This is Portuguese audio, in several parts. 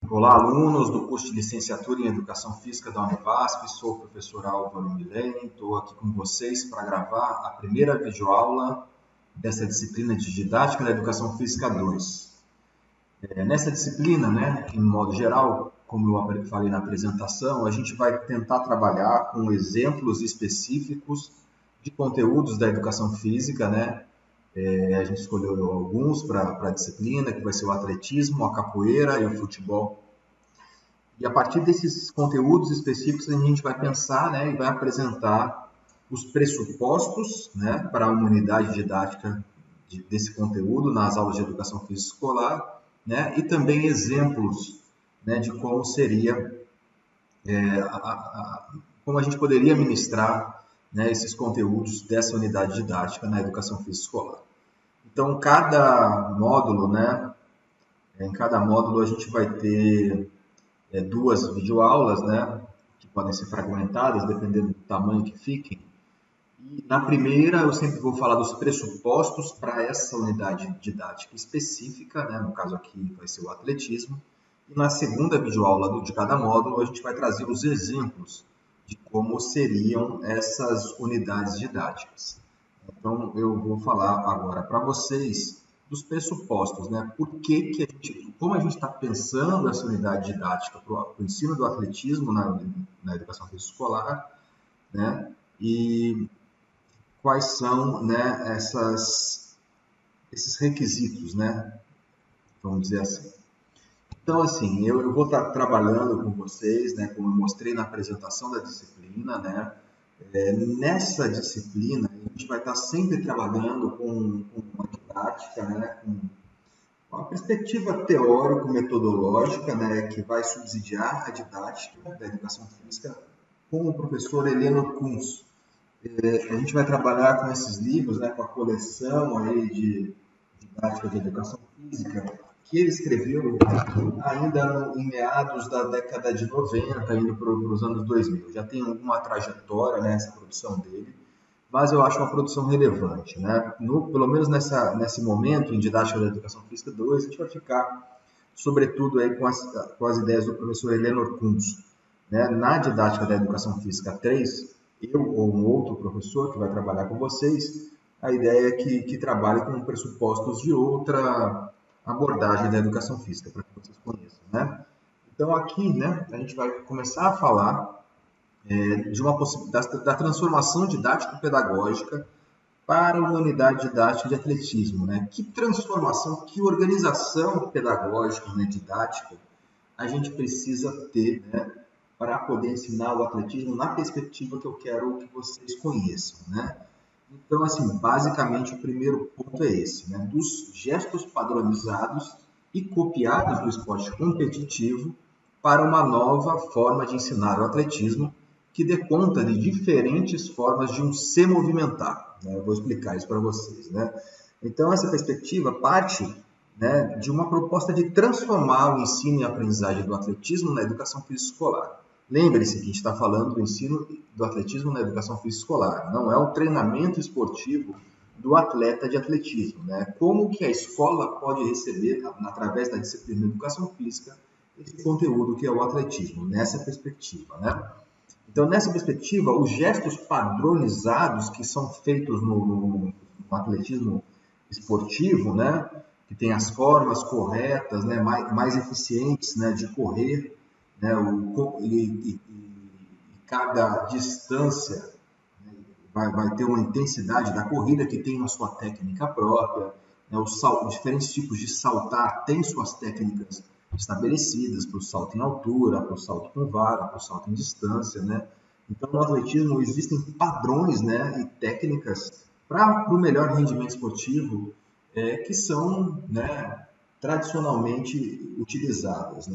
Olá, alunos do curso de Licenciatura em Educação Física da Univasf, sou o professor Álvaro Milene, estou aqui com vocês para gravar a primeira videoaula dessa disciplina de Didática da Educação Física 2. Nessa disciplina, em modo geral, como eu falei na apresentação, a gente vai tentar trabalhar com exemplos específicos de conteúdos da Educação Física, a gente escolheu alguns para a disciplina, que vai ser o atletismo, a capoeira e o futebol. E a partir desses conteúdos específicos, a gente vai pensar e vai apresentar os pressupostos para uma unidade didática desse conteúdo nas aulas de educação física escolar, e também exemplos de como seria, como a gente poderia ministrar esses conteúdos dessa unidade didática na educação física escolar. Então, em cada módulo a gente vai ter duas videoaulas, que podem ser fragmentadas, dependendo do tamanho que fiquem. E na primeira, eu sempre vou falar dos pressupostos para essa unidade didática específica, no caso aqui vai ser o atletismo. E na segunda videoaula de cada módulo, a gente vai trazer os exemplos de como seriam essas unidades didáticas. Então, eu vou falar agora para vocês dos pressupostos, como a gente está pensando essa unidade didática para o ensino do atletismo na educação física escolar, e quais são esses requisitos, vamos dizer assim. Então, assim, eu vou estar trabalhando com vocês, como eu mostrei na apresentação da disciplina, nessa disciplina, a gente vai estar sempre trabalhando com uma didática, com uma perspectiva teórico-metodológica, que vai subsidiar a didática da educação física com o professor Heleno Kunz. A gente vai trabalhar com esses livros, com a coleção aí de didática de educação física, que ele escreveu ainda em meados da década de 90, indo para os anos 2000. Já tem alguma trajetória nessa produção dele, mas eu acho uma produção relevante. Pelo menos nesse momento, em Didática da Educação Física 2, a gente vai ficar, sobretudo, aí com as ideias do professor Heleno Kunz. Na Didática da Educação Física 3, eu ou um outro professor que vai trabalhar com vocês, a ideia é que trabalhe com pressupostos de outra abordagem da educação física, para que vocês conheçam. Então, aqui, a gente vai começar a falar de uma possibilidade da transformação didático-pedagógica para uma unidade didática de atletismo. Que transformação, que organização pedagógica, didática, a gente precisa ter para poder ensinar o atletismo na perspectiva que eu quero que vocês conheçam. Então, assim, basicamente, o primeiro ponto é esse, dos gestos padronizados e copiados do esporte competitivo para uma nova forma de ensinar o atletismo que dê conta de diferentes formas de se movimentar. Eu vou explicar isso para vocês. Então, essa perspectiva parte de uma proposta de transformar o ensino e a aprendizagem do atletismo na educação física escolar. Lembre-se que a gente está falando do ensino do atletismo na educação física escolar, não é o treinamento esportivo do atleta de atletismo. Como que a escola pode receber, através da disciplina de educação física, esse conteúdo que é o atletismo, nessa perspectiva. Então, nessa perspectiva, os gestos padronizados que são feitos no atletismo esportivo, que tem as formas corretas, mais eficientes de correr, e cada distância vai ter uma intensidade da corrida que tem a sua técnica própria. Os diferentes tipos de saltar têm suas técnicas estabelecidas para o salto em altura, para o salto com vara, para o salto em distância. Então, no atletismo existem padrões e técnicas para o melhor rendimento esportivo que são tradicionalmente utilizadas.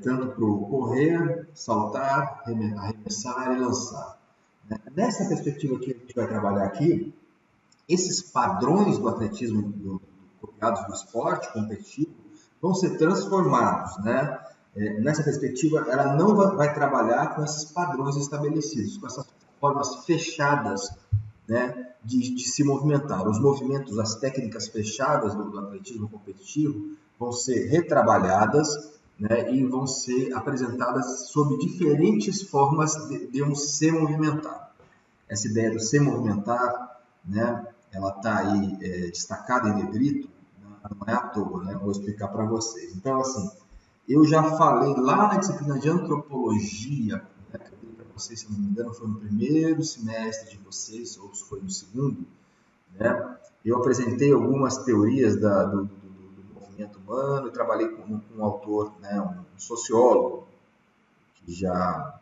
Tanto para o correr, saltar, arremessar e lançar. Nessa perspectiva que a gente vai trabalhar aqui, esses padrões do atletismo copiados do esporte competitivo vão ser transformados. Nessa perspectiva, ela não vai trabalhar com esses padrões estabelecidos, com essas formas fechadas de se movimentar. Os movimentos, as técnicas fechadas do atletismo competitivo vão ser retrabalhadas né, e vão ser apresentadas sob diferentes formas de um se movimentar. Essa ideia do se movimentar, né, ela está aí destacada em negrito, não é à toa, né? Vou explicar para vocês. Então, assim, eu já falei lá na disciplina de antropologia, né, que eu dei para vocês, se não me engano, foi no primeiro semestre de vocês, ou se foi no segundo, né? Eu apresentei algumas teorias do movimento humano, e trabalhei com um autor, né, um sociólogo, que já,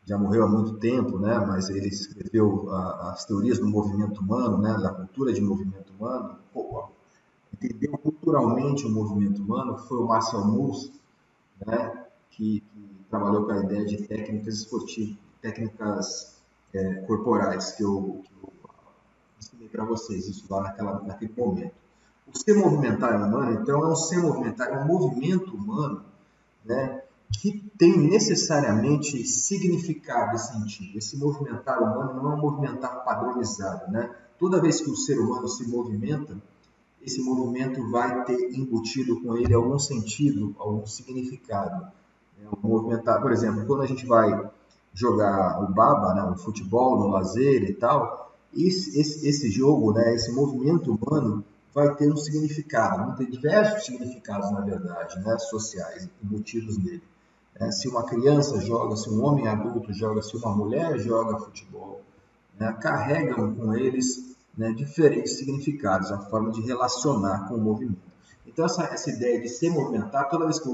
já morreu há muito tempo, né, mas ele escreveu as teorias do movimento humano, né, da cultura de movimento humano. Entendeu culturalmente o movimento humano, foi o Marcel Mauss, né, que trabalhou com a ideia de técnicas esportivas, técnicas corporais, que eu ensinei para vocês, isso lá naquele momento. O ser movimentar humano, então, é um ser movimentar, é um movimento humano, né, que tem necessariamente significado e sentido. Esse movimentar humano não é um movimentar padronizado, né? Toda vez que o ser humano se movimenta, esse movimento vai ter embutido com ele algum sentido, algum significado. O movimentar, por exemplo, quando a gente vai jogar o baba, né, o futebol no lazer e tal, esse jogo, né, esse movimento humano vai ter um significado, vão ter diversos significados, na verdade, né, sociais, embutidos nele. Se uma criança joga, se um homem adulto joga, se uma mulher joga futebol, né, carregam com eles, né, diferentes significados, a forma de relacionar com o movimento. Então, essa ideia de se movimentar, toda vez que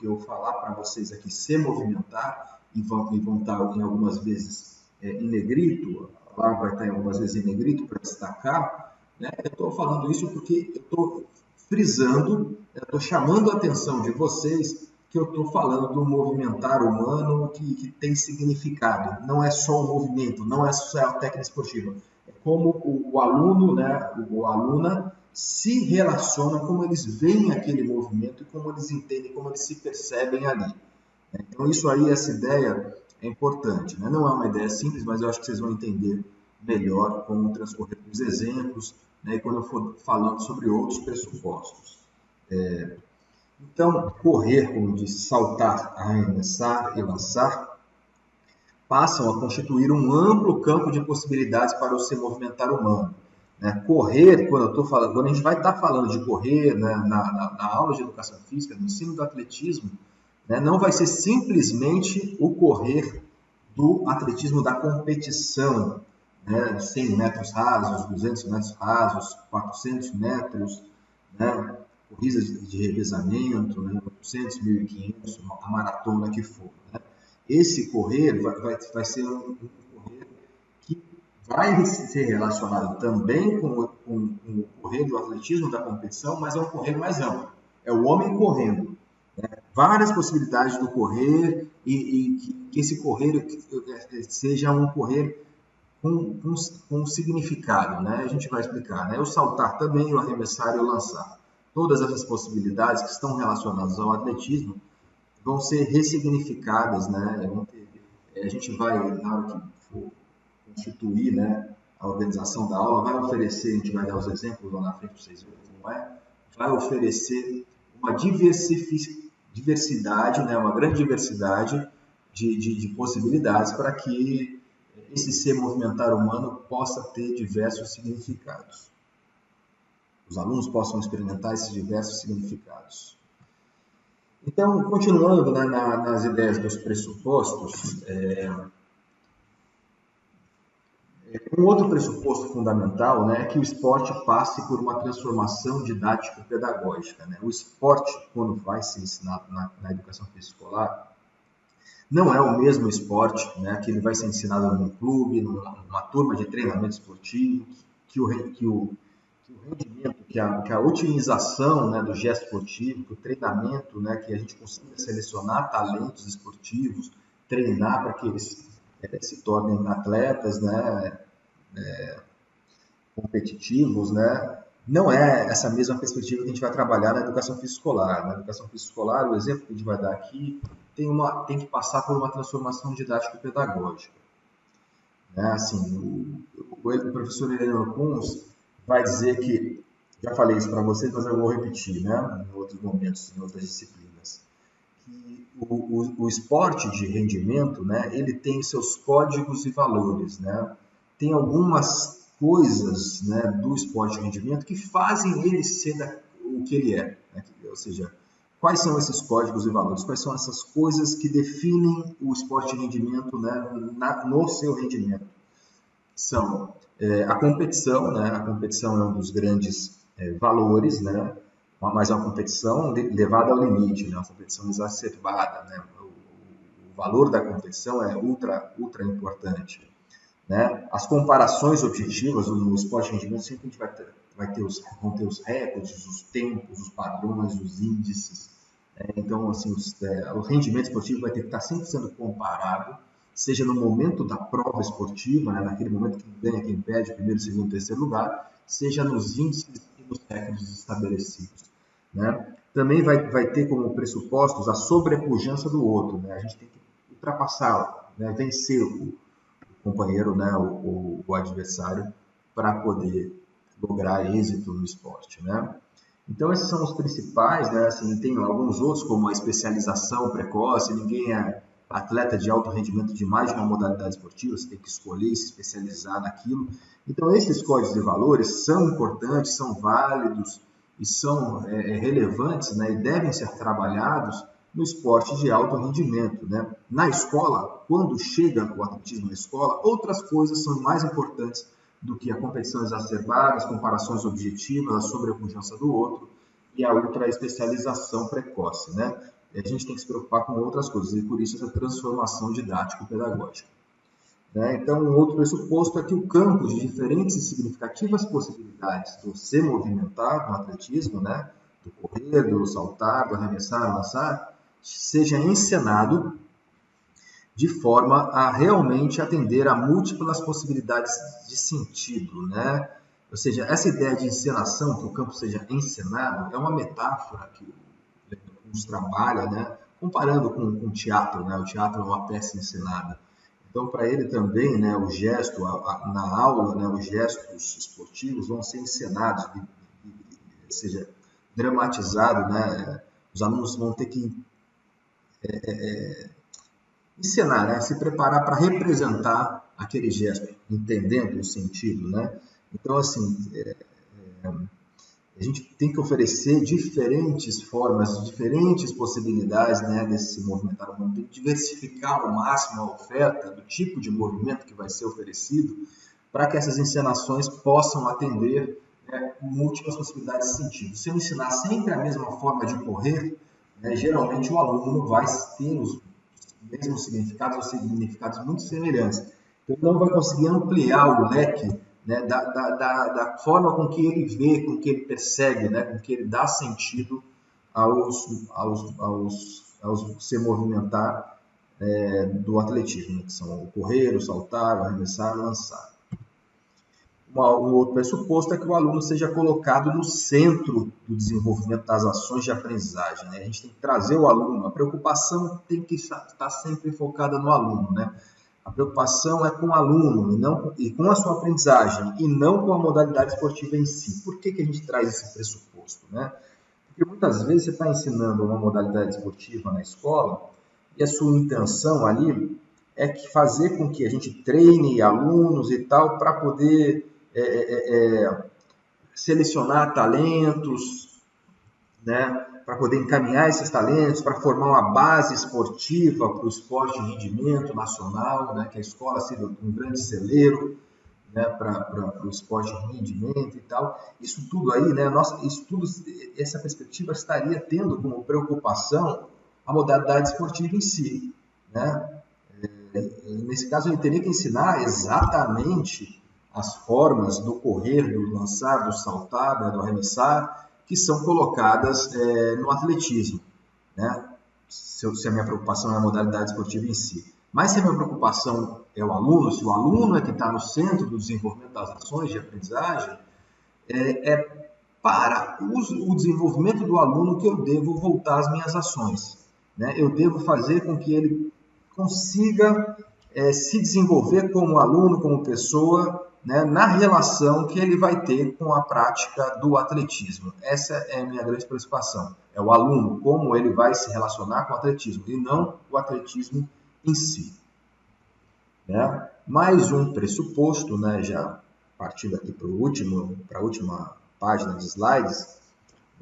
eu falar para vocês aqui se movimentar, e vão estar em algumas vezes em negrito, a palavra vai estar em algumas vezes em negrito para destacar, né, eu estou falando isso porque eu estou frisando, eu estou chamando a atenção de vocês que eu estou falando do movimentar humano que tem significado. Não é só o movimento, não é só a técnica esportiva. É como o aluno, né, ou a aluna se relaciona, como eles veem aquele movimento e como eles entendem, como eles se percebem ali. Então, isso aí, essa ideia é importante. Né? Não é uma ideia simples, mas eu acho que vocês vão entender melhor com o transcorrer dos exemplos, né, e quando eu for falando sobre outros pressupostos. Então, correr, como disse, saltar, arremessar e lançar, passam a constituir um amplo campo de possibilidades para o se movimentar humano. Né? Correr, quando a gente vai estar falando de correr, né, na aula de educação física, no ensino do atletismo, né, não vai ser simplesmente o correr do atletismo da competição, né, 100 metros rasos, 200 metros rasos, 400 metros, né, corridas de revezamento, né, 800, 1.500, a maratona que for. Né. Esse correr vai ser um correr que vai ser relacionado também com o correr do atletismo da competição, mas é um correr mais amplo. É o homem correndo. Né? Várias possibilidades do correr e que esse correr seja um correr com significado, né? A gente vai explicar, né? O saltar também, o arremessar e o lançar. Todas essas possibilidades que estão relacionadas ao atletismo vão ser ressignificadas, né? A gente vai, na hora que for constituir, né, a organização da aula, vai oferecer, a gente vai dar os exemplos lá na frente para vocês verem como é, vai oferecer uma diversidade, né, uma grande diversidade de possibilidades para que esse ser movimentar humano possa ter diversos significados. Os alunos possam experimentar esses diversos significados. Então, continuando, né, nas ideias dos pressupostos, um outro pressuposto fundamental, né, é que o esporte passe por uma transformação didático-pedagógica. Né? O esporte, quando vai ser ensinado na educação física escolar, não é o mesmo esporte, né, que ele vai ser ensinado num clube, numa turma de treinamento esportivo, que o rendimento, que a otimização, né, do gesto esportivo, que o treinamento, né, que a gente consiga selecionar talentos esportivos, treinar para que eles se tornem atletas, né, competitivos, né, não é essa mesma perspectiva que a gente vai trabalhar na educação física escolar. Na educação física escolar, o exemplo que a gente vai dar aqui tem que passar por uma transformação didático-pedagógica. Né? Assim, o professor Heleno Kunz vai dizer que já falei isso para vocês, mas eu vou repetir, né, em outros momentos, em outras disciplinas, que o esporte de rendimento, né, ele tem seus códigos e valores, né? Tem algumas coisas, né, do esporte de rendimento que fazem ele ser o que ele é, né? Ou seja, quais são esses códigos e valores? Quais são essas coisas que definem o esporte de rendimento, né, no seu rendimento? São a competição, né? A competição é um dos grandes valores, né? Mas é uma competição levada ao limite, né? Uma competição exacerbada, né? O valor da competição é ultra importante, né? As comparações objetivas no esporte de rendimento sempre a gente vão ter os recordes, os tempos, os padrões, os índices. Então, assim, o rendimento esportivo vai ter que estar sempre sendo comparado, seja no momento da prova esportiva, né, naquele momento que ganha quem perde, primeiro, segundo, terceiro lugar, seja nos índices e nos recordes estabelecidos, né? Também vai ter como pressupostos a sobrepujança do outro, né? A gente tem que ultrapassá-lo, né? Vencer o companheiro, né? O adversário, para poder lograr êxito no esporte, né? Então, esses são os principais, né? Assim, tem alguns outros, como a especialização precoce, ninguém é atleta de alto rendimento de mais de uma modalidade esportiva, você tem que escolher e se especializar naquilo. Então, esses códigos de valores são importantes, são válidos e são relevantes, né? E devem ser trabalhados no esporte de alto rendimento, né? Na escola, quando chega o atletismo na escola, outras coisas são mais importantes do que a competição exacerbada, as comparações objetivas, a sobrepujança do outro e a ultra especialização precoce, né? E a gente tem que se preocupar com outras coisas, e por isso essa transformação didático-pedagógica, né? Então, um outro pressuposto é que o campo de diferentes e significativas possibilidades do se movimentar no atletismo, né? Do correr, do saltar, do arremessar, lançar, seja encenado de forma a realmente atender a múltiplas possibilidades de sentido, né? Ou seja, essa ideia de encenação, que o campo seja encenado, é uma metáfora que o Leclerc trabalha, né? Comparando com o teatro, né? O teatro é uma peça encenada. Então, para ele também, né, o gesto, na aula, né, os gestos esportivos vão ser encenados, ou seja, dramatizados, né? Os alunos vão ter que encenar, né? Se preparar para representar aquele gesto, entendendo o sentido, né? Então, assim, a gente tem que oferecer diferentes formas, diferentes possibilidades, né, desse se movimentar. Tem que diversificar ao máximo a oferta do tipo de movimento que vai ser oferecido para que essas encenações possam atender, né, múltiplas possibilidades de sentido. Se eu ensinar sempre a mesma forma de correr, né, geralmente o aluno vai ter os mesmos significados ou significados muito semelhantes. Então, ele não vai conseguir ampliar o leque, né, da forma com que ele vê, com que ele percebe, né, com que ele dá sentido aos se movimentar do atletismo, né, que são o correr, o saltar, o arremessar, o lançar. Um outro pressuposto é que o aluno seja colocado no centro do desenvolvimento das ações de aprendizagem, né? A gente tem que trazer o aluno, a preocupação tem que estar sempre focada no aluno, né? A preocupação é com o aluno e com a sua aprendizagem, e não com a modalidade esportiva em si. Por que a gente traz esse pressuposto, né? Porque muitas vezes você está ensinando uma modalidade esportiva na escola e a sua intenção ali é que fazer com que a gente treine alunos e tal para poder selecionar talentos, né, para poder encaminhar esses talentos, para formar uma base esportiva para o esporte de rendimento nacional, né, que a escola seja um grande celeiro, né, para o esporte de rendimento e tal. Isso tudo aí, né, essa perspectiva estaria tendo como preocupação a modalidade esportiva em si, né? Nesse caso, ele teria que ensinar exatamente as formas do correr, do lançar, do saltar, do arremessar, que são colocadas no atletismo, né? Se a minha preocupação é a modalidade esportiva em si. Mas se a minha preocupação é o aluno, se o aluno é que está no centro do desenvolvimento das ações de aprendizagem, para o desenvolvimento do aluno que eu devo voltar as minhas ações, né? Eu devo fazer com que ele consiga se desenvolver como aluno, como pessoa, né, na relação que ele vai ter com a prática do atletismo. Essa é a minha grande preocupação. É o aluno, como ele vai se relacionar com o atletismo, e não o atletismo em si. Né? Mais um pressuposto, né, já partindo aqui para a última página de slides,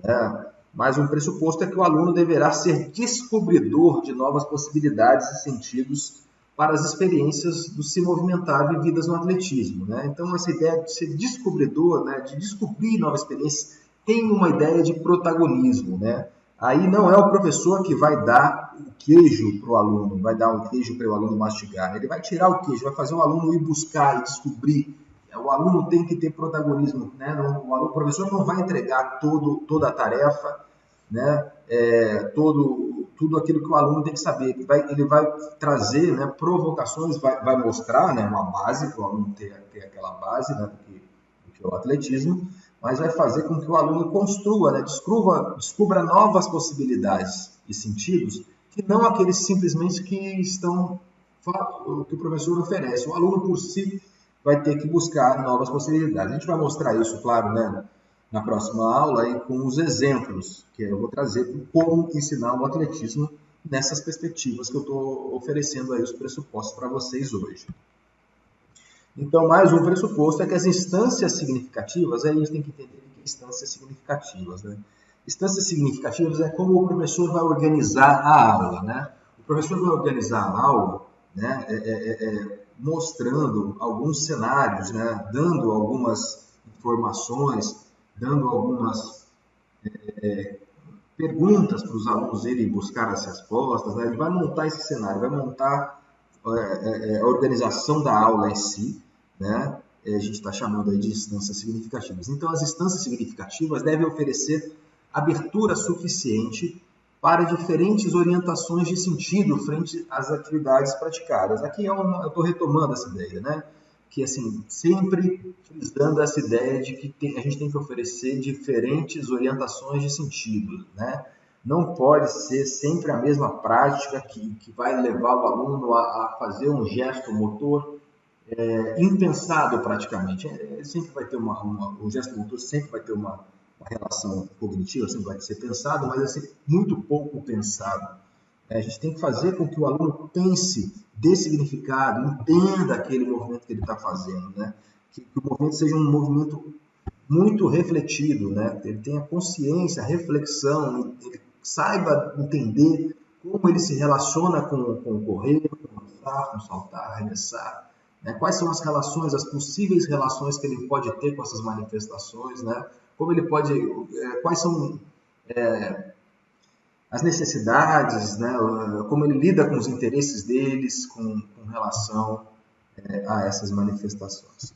né, mais um pressuposto é que o aluno deverá ser descobridor de novas possibilidades e sentidos para as experiências do se movimentar vividas no atletismo. Né? Então, essa ideia de ser descobridor, né, de descobrir novas experiências, tem uma ideia de protagonismo. Né? Aí não é o professor que vai dar o queijo para o aluno, vai dar o queijo para o aluno mastigar. Ele vai tirar o queijo, vai fazer o aluno ir buscar e descobrir. O aluno tem que ter protagonismo. Né? O professor não vai entregar toda a tarefa, né? Tudo aquilo que o aluno tem que saber. Ele vai trazer, né, provocações, vai mostrar, né, uma base para o aluno ter aquela base, né, do que é o atletismo, mas vai fazer com que o aluno construa, né, descubra novas possibilidades e sentidos, que não aqueles simplesmente que estão que o professor oferece. O aluno por si vai ter que buscar novas possibilidades. A gente vai mostrar isso, claro, né, na próxima aula e com os exemplos que eu vou trazer como ensinar o atletismo nessas perspectivas que eu estou oferecendo aí os pressupostos para vocês hoje. Então, mais um pressuposto é que as instâncias significativas, aí a gente tem que entender o que é instâncias significativas, né? Instâncias significativas é como o professor vai organizar a aula, né? O professor vai organizar a aula, né, mostrando alguns cenários, né, dando algumas informações, dando algumas perguntas para os alunos irem buscar as respostas. Né? Ele vai montar esse cenário, vai montar a organização da aula em si, né? A gente está chamando aí de instâncias significativas. Então, as instâncias significativas devem oferecer abertura suficiente para diferentes orientações de sentido frente às atividades praticadas. Aqui eu estou retomando essa ideia, né? Que assim, sempre frisando essa ideia de que a gente tem que oferecer diferentes orientações de sentido, né? Não pode ser sempre a mesma prática que vai levar o aluno a fazer um gesto motor impensado praticamente. Sempre vai ter o gesto motor sempre vai ter uma relação cognitiva, sempre vai ser pensado, mas é sempre muito pouco pensado. A gente tem que fazer com que o aluno pense, dê significado, entenda aquele movimento que ele está fazendo, né? Que o movimento seja um movimento muito refletido, né? Ele tenha consciência, reflexão, ele saiba entender como ele se relaciona com correr, com lançar, com saltar, arremessar, né? Quais são as relações, as possíveis relações que ele pode ter com essas manifestações, né? Como ele pode, quais são as necessidades, né, como ele lida com os interesses deles com relação a essas manifestações.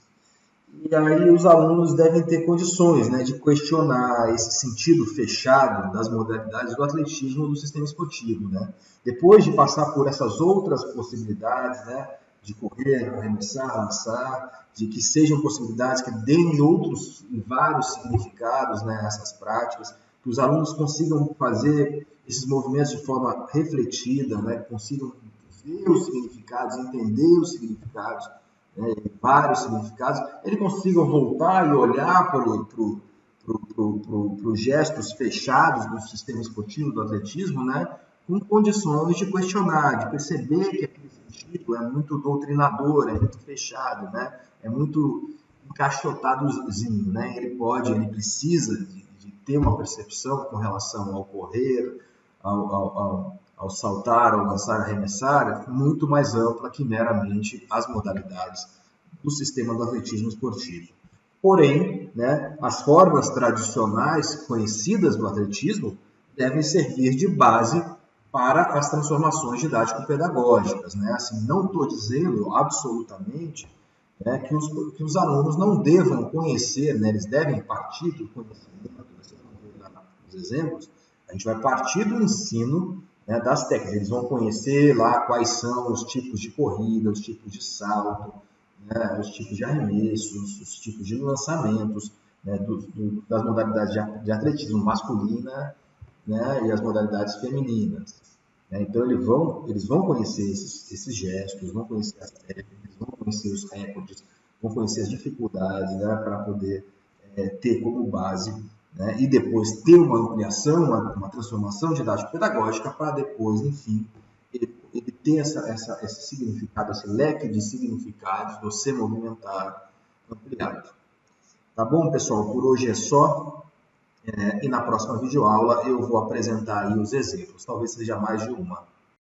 E aí os alunos devem ter condições, né, de questionar esse sentido fechado das modalidades do atletismo do sistema esportivo. Né? Depois de passar por essas outras possibilidades, né, de correr, arremessar, lançar, de que sejam possibilidades que deem outros e vários significados, né, a essas práticas, que os alunos consigam fazer esses movimentos de forma refletida, né, consigam ver os significados, entender os significados, né, vários significados, eles consigam voltar e olhar para os gestos fechados do sistema esportivo, do atletismo, né, com condições de questionar, de perceber que aquele sentido é muito doutrinador, é muito fechado, né, é muito encaixotadozinho, né, ele precisa de ter uma percepção com relação ao correr, ao saltar, ao lançar, arremessar, muito mais ampla que meramente as modalidades do sistema do atletismo esportivo. Porém, né, as formas tradicionais conhecidas do atletismo devem servir de base para as transformações didático-pedagógicas. Né? Assim, não estou dizendo absolutamente, né, que os alunos não devam conhecer, né, eles devem partir do conhecimento, vocês vão ver lá nos exemplos, a gente vai partir do ensino, né, das técnicas, eles vão conhecer lá quais são os tipos de corrida, os tipos de salto, né, os tipos de arremessos, os tipos de lançamentos, né, das modalidades de atletismo masculina, né, e as modalidades femininas. Né? Então, eles vão conhecer esses gestos, vão conhecer as técnicas, vão conhecer os recordes, vão conhecer as dificuldades, né, para poder ter como base, né, e depois ter uma ampliação, uma transformação didático-pedagógica para depois, enfim, ele ter esse significado, esse leque de significados do se movimentar ampliado. Tá bom, pessoal? Por hoje é só. E na próxima videoaula eu vou apresentar aí os exemplos. Talvez seja mais de uma.